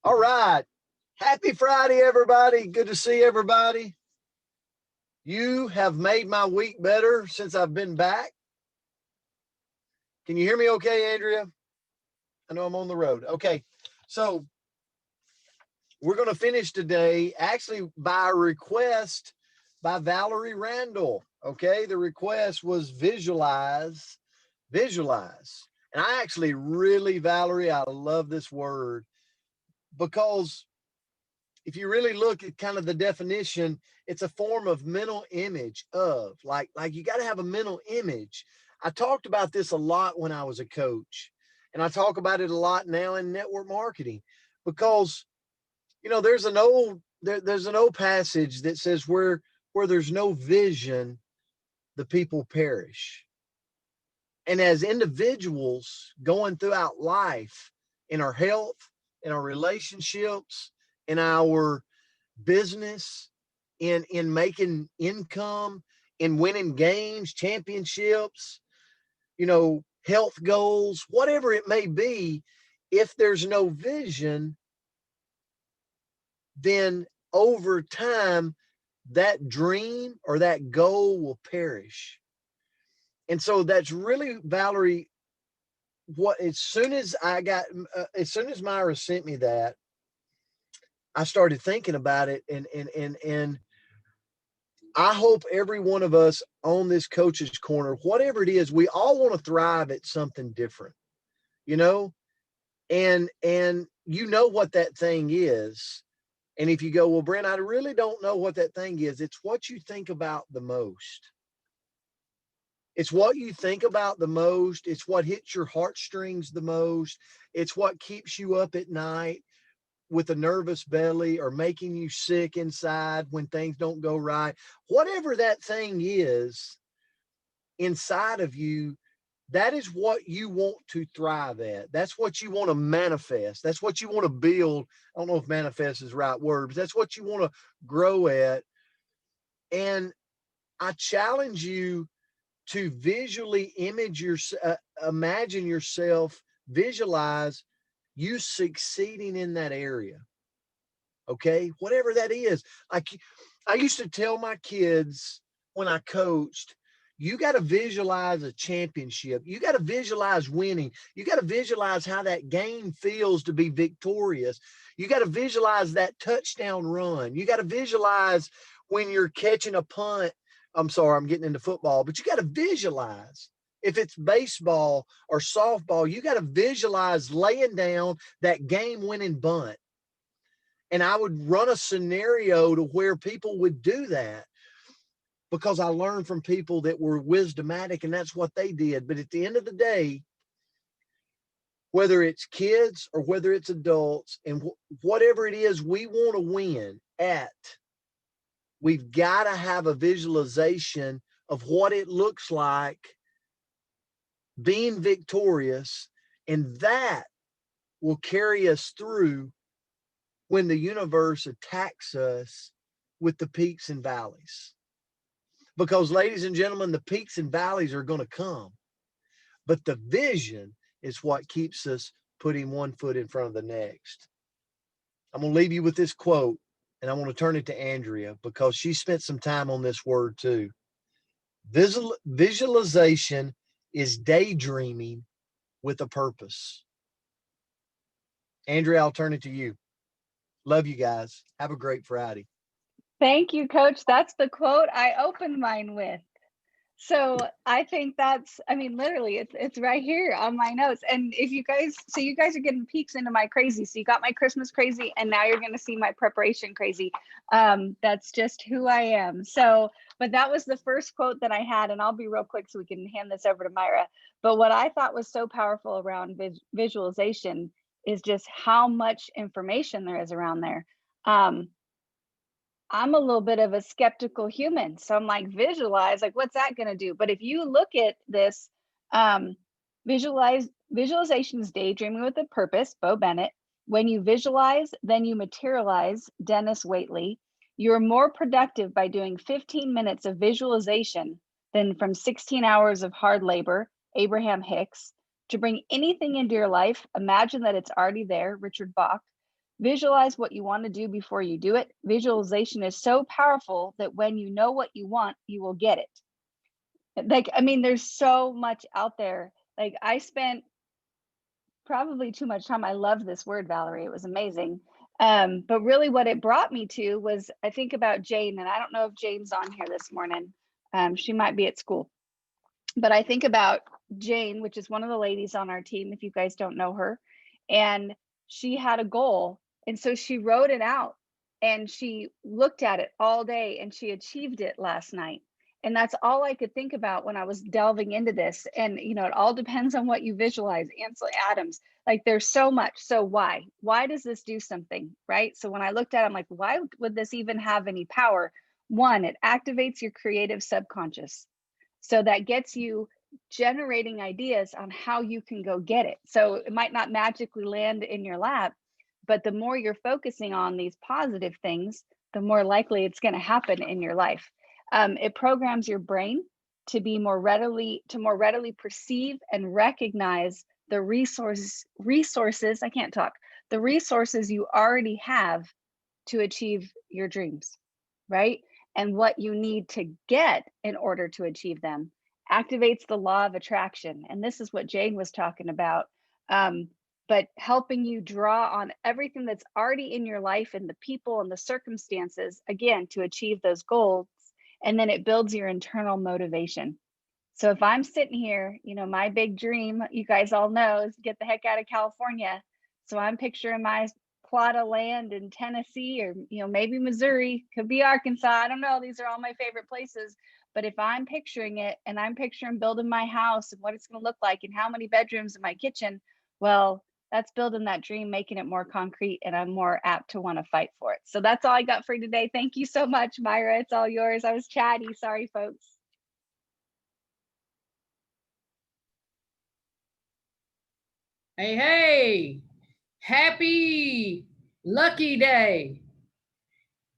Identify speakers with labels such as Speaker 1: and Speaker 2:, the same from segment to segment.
Speaker 1: All right. Happy Friday, everybody. Good to see everybody. You have made my week better since I've been back. Can you hear me okay, Andrea? I know I'm on the road. Okay. So we're going to finish today actually by request by Valerie Randall. Okay. The request was visualize. And I actually really, Valerie, I love this word because if you really look at kind of the definition, it's a form of mental image of like you got to have a mental image. I talked about this a lot when I was a coach, and I talk about it a lot now in network marketing because there's an old passage that says where there's no vision, the people perish. And as individuals going throughout life, in our health, in our relationships, in our business, in making income, in winning games, championships, health goals, whatever it may be, if there's no vision, then over time that dream or that goal will perish. And so that's really, Valerie, what as soon as Myra sent me that, I started thinking about it, and I hope every one of us on this coach's corner, whatever it is, we all want to thrive at something different, you know, and you know what that thing is. And if you go, well, Brent, I really don't know what that thing is. It's what you think about the most. It's what you think about the most. It's what hits your heartstrings the most. It's what keeps you up at night with a nervous belly or making you sick inside when things don't go right. Whatever that thing is inside of you, that is what you want to thrive at. That's what you want to manifest. That's what you want to build. I don't know if manifest is the right word, but that's what you want to grow at. And I challenge you to visually imagine yourself, visualize you succeeding in that area. Okay, whatever that is. Like I used to tell my kids when I coached, you got to visualize a championship. You got to visualize winning. You got to visualize how that game feels to be victorious. You got to visualize that touchdown run. You got to visualize when you're catching a punt. I'm sorry, I'm getting into football, but you got to visualize. If it's baseball or softball, you got to visualize laying down that game-winning bunt. And I would run a scenario to where people would do that because I learned from people that were wisdomatic, and that's what they did. But at the end of the day, whether it's kids or whether it's adults, and whatever it is we want to win at, we've got to have a visualization of what it looks like being victorious, and that will carry us through when the universe attacks us with the peaks and valleys. Because, ladies and gentlemen, the peaks and valleys are going to come. But the vision is what keeps us putting one foot in front of the next. I'm going to leave you with this quote, and I want to turn it to Andrea because she spent some time on this word too. Visualization is daydreaming with a purpose. Andrea, I'll turn it to you. Love you guys. Have a great Friday.
Speaker 2: Thank you, Coach. That's the quote I opened mine with. So I think literally it's right here on my notes. And if you guys are getting peeks into my crazy. So you got my Christmas crazy, and now you're going to see my preparation crazy. That's just who I am. So, but that was the first quote that I had, and I'll be real quick so we can hand this over to Myra. But what I thought was so powerful around visualization is just how much information there is around there. I'm a little bit of a skeptical human. So I'm like, visualize, like, what's that going to do? But if you look at this, visualization is daydreaming with a purpose, Bo Bennett. When you visualize, then you materialize, Dennis Waitley. You're more productive by doing 15 minutes of visualization than from 16 hours of hard labor, Abraham Hicks. To bring anything into your life, imagine that it's already there, Richard Bach. Visualize what you want to do before you do it. Visualization is so powerful that when you know what you want, you will get it. Like, I mean, there's so much out there. Like, I spent probably too much time. I love this word, Valerie. It was amazing. But really what it brought me to was, I think about Jane, and I don't know if Jane's on here this morning. She might be at school. But I think about Jane, which is one of the ladies on our team, if you guys don't know her. And she had a goal. And so she wrote it out and she looked at it all day and she achieved it last night. And that's all I could think about when I was delving into this. And, you know, it all depends on what you visualize. Ansel Adams, like there's so much. So why? Why does this do something? Right. So when I looked at it, I'm like, why would this even have any power? One, it activates your creative subconscious. So that gets you generating ideas on how you can go get it. So it might not magically land in your lap, but the more you're focusing on these positive things, the more likely it's going to happen in your life. It programs your brain to more readily perceive and recognize the resources, I can't talk, the resources you already have to achieve your dreams, right? And what you need to get in order to achieve them. Activates the law of attraction. And this is what Jane was talking about. But helping you draw on everything that's already in your life and the people and the circumstances, again, to achieve those goals. And then it builds your internal motivation. So if I'm sitting here, you know, my big dream, you guys all know, is get the heck out of California. So I'm picturing my plot of land in Tennessee, or, you know, maybe Missouri, could be Arkansas. I don't know. These are all my favorite places. But if I'm picturing it and I'm picturing building my house and what it's going to look like and how many bedrooms in my kitchen, well, that's building that dream, making it more concrete, and I'm more apt to want to fight for it. So that's all I got for today. Thank you so much, Myra. It's all yours. I was chatty. Sorry, folks.
Speaker 3: Hey, hey, happy Lucky Day.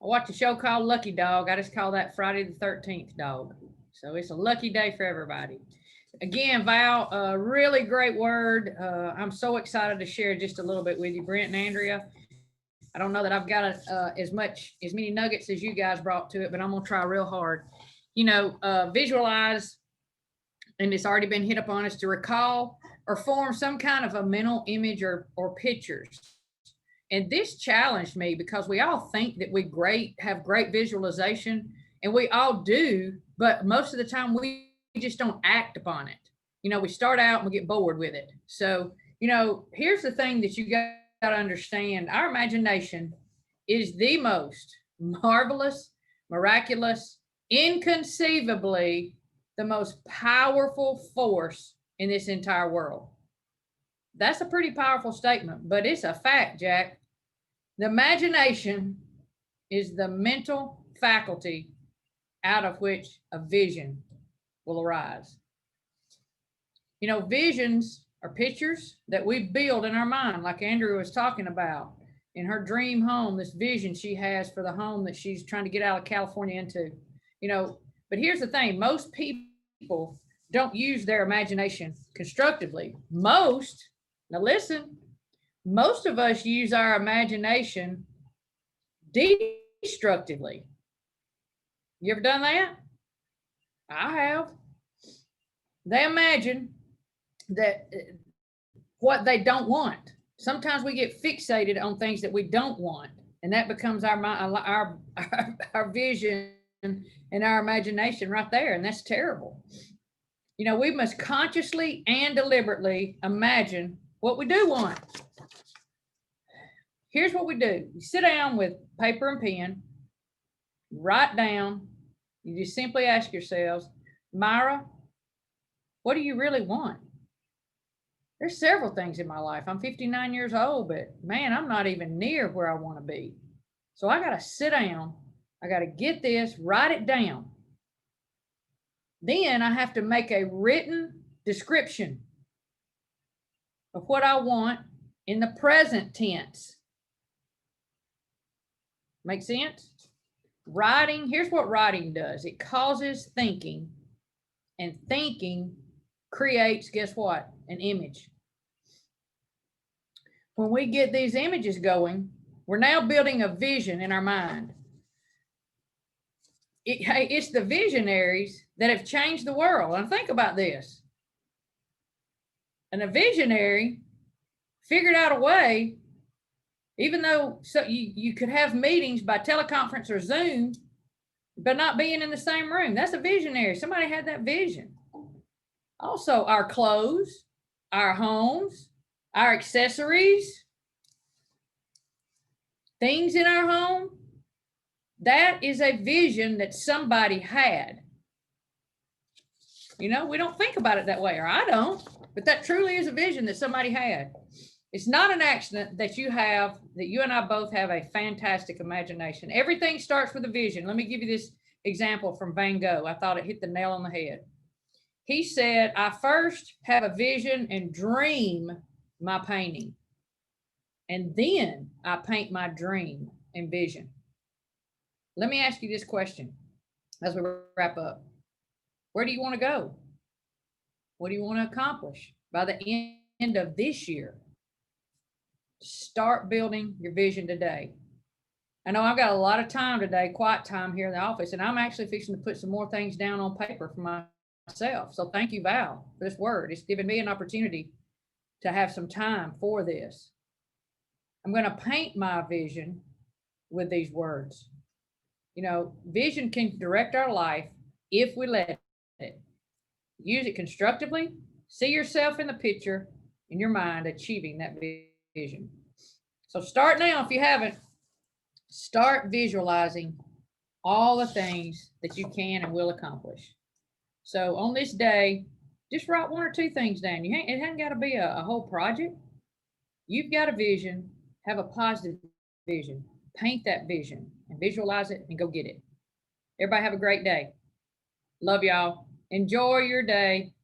Speaker 3: I watch a show called Lucky Dog. I just call that Friday the 13th dog. So it's a lucky day for everybody. Again, Val, really great word. I'm so excited to share just a little bit with you, Brent and Andrea. I don't know that I've got as many nuggets as you guys brought to it, but I'm gonna try real hard. You know, visualize, and it's already been hit upon us, to recall or form some kind of a mental image or pictures. And this challenged me because we all think that we have great visualization, and we all do, but most of the time we just don't act upon it. You know, we start out and we get bored with it. So, you know, here's the thing that you got to understand. Our imagination is the most marvelous, miraculous, inconceivably the most powerful force in this entire world. That's a pretty powerful statement, but it's a fact, Jack. The imagination is the mental faculty out of which a vision will arise. You know, visions are pictures that we build in our mind, like Andrea was talking about in her dream home, this vision she has for the home that she's trying to get out of California into. You know, but here's the thing, most people don't use their imagination constructively. Now listen, most of us use our imagination destructively. You ever done that? I have. They imagine that what they don't want. Sometimes we get fixated on things that we don't want, and that becomes our vision and our imagination right there, and that's terrible. You know, we must consciously and deliberately imagine what we do want. Here's what we do. You sit down with paper and pen, write down, you just simply ask yourselves, Myra, what do you really want? There's several things in my life. I'm 59 years old, but man, I'm not even near where I want to be. So I got to sit down. I got to get this, write it down. Then I have to make a written description of what I want in the present tense. Make sense? Writing, here's what writing does. It causes thinking, and thinking creates, guess what? An image. When we get these images going, We're now building a vision in our mind. Hey, it's the visionaries that have changed the world. And think about this. And a visionary figured out a way, even though you could have meetings by teleconference or Zoom, but not being in the same room. That's a visionary. Somebody had that vision. Also, our clothes, our homes, our accessories, things in our home, that is a vision that somebody had. You know, we don't think about it that way, or I don't, but that truly is a vision that somebody had. It's not an accident that you and I both have a fantastic imagination. Everything starts with a vision. Let me give you this example from Van Gogh. I thought it hit the nail on the head. He said, I first have a vision and dream my painting, and then I paint my dream and vision. Let me ask you this question as we wrap up. Where do you want to go? What do you want to accomplish by the end of this year? Start building your vision today. I know I've got a lot of time today, quiet time here in the office, and I'm actually fixing to put some more things down on paper for myself. So thank you, Val, for this word. It's given me an opportunity to have some time for this. I'm going to paint my vision with these words. You know, vision can direct our life if we let it. Use it constructively. See yourself in the picture in your mind achieving that vision. So start now if you haven't. Start visualizing all the things that you can and will accomplish. So on this day, just write 1 or 2 things down. It hasn't got to be a whole project. You've got a vision. Have a positive vision. Paint that vision and visualize it and go get it. Everybody have a great day. Love y'all. Enjoy your day.